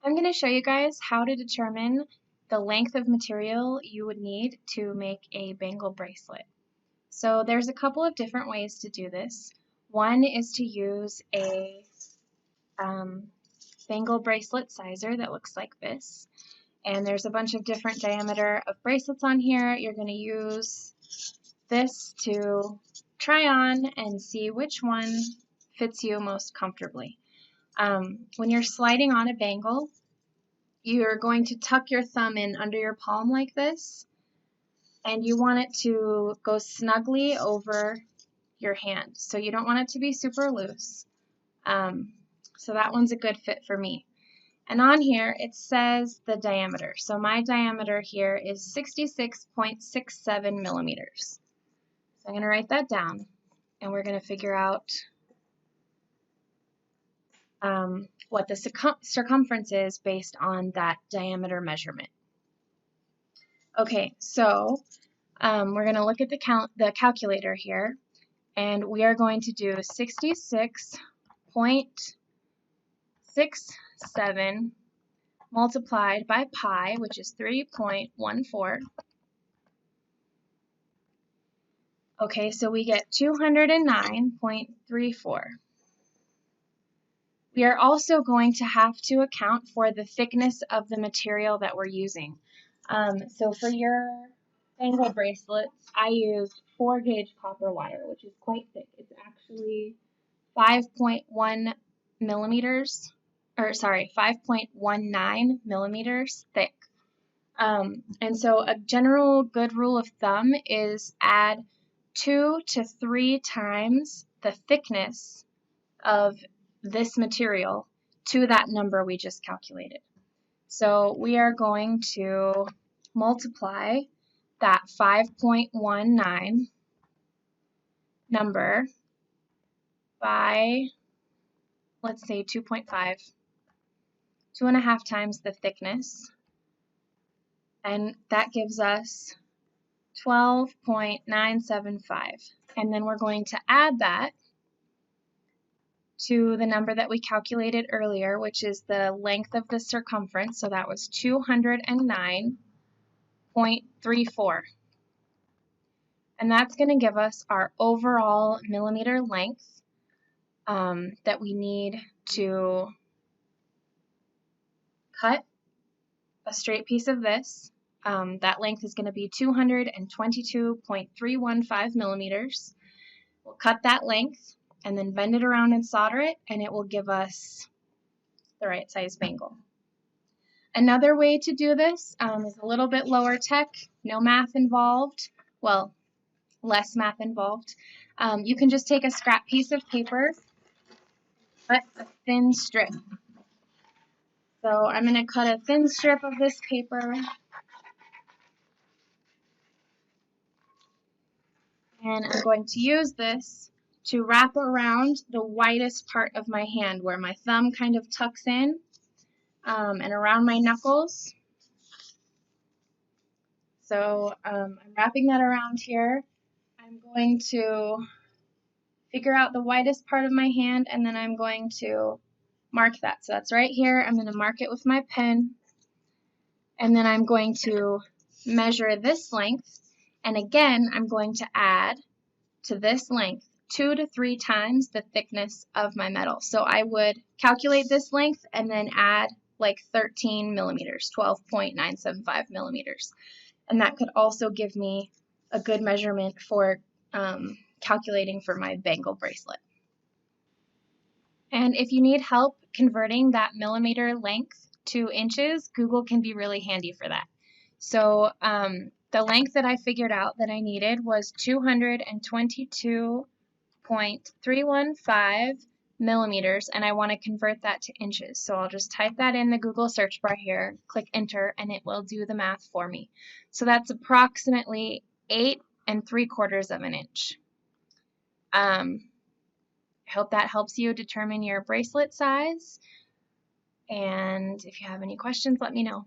I'm going to show you guys how to determine the length of material you would need to make a bangle bracelet. So there's a couple of different ways to do this. One is to use a bangle bracelet sizer that looks like this. And there's a bunch of different diameter of bracelets on here. You're going to use this to try on and see which one fits you most comfortably. When you're sliding on a bangle, you're going to tuck your thumb in under your palm like this, and you want it to go snugly over your hand. So you don't want it to be super loose. So that one's a good fit for me. And on here it says the diameter. So my diameter here is 66.67 millimeters. So I'm going to write that down, and we're going to figure out what the circumference is based on that diameter measurement. Okay, so we're going to look at the calculator here, and we are going to do 66.67 multiplied by pi, which is 3.14. Okay, so we get 209.34. We are also going to have to account for the thickness of the material that we're using. So for your bangle bracelets, I used 4-gauge copper wire, which is quite thick. It's actually 5.1 millimeters, or sorry, 5.19 millimeters thick. And so a general good rule of thumb is add 2 to 3 times the thickness of this material to that number we just calculated. So we are going to multiply that 5.19 number by, let's say 2.5, 2.5 times the thickness, and that gives us 12.975. And then we're going to add that to the number that we calculated earlier, which is the length of the circumference, so that was 209.34. And that's going to give us our overall millimeter length that we need to cut a straight piece of this. That length is going to be 222.315 millimeters. We'll cut that length and then bend it around and solder it, and it will give us the right size bangle. Another way to do this is a little bit lower tech, no math involved, well, less math involved. You can just take a scrap piece of paper, cut a thin strip. So I'm going to cut a thin strip of this paper, and I'm going to use this to wrap around the widest part of my hand where my thumb kind of tucks in, and around my knuckles. So I'm wrapping that around here. I'm going to figure out the widest part of my hand, and then I'm going to mark that. So that's right here. I'm going to mark it with my pen, and then I'm going to measure this length, and again I'm going to add to this length 2 to 3 times the thickness of my metal. So I would calculate this length and then add like 13 millimeters, 12.975 millimeters. And that could also give me a good measurement for calculating for my bangle bracelet. And if you need help converting that millimeter length to inches, Google can be really handy for that. So the length that I figured out that I needed was 222.315 millimeters, and I want to convert that to inches. So I'll just type that in the Google search bar here, click enter, and it will do the math for me. So that's approximately 8 3/4 of an inch. I hope that helps you determine your bracelet size, and if you have any questions, let me know.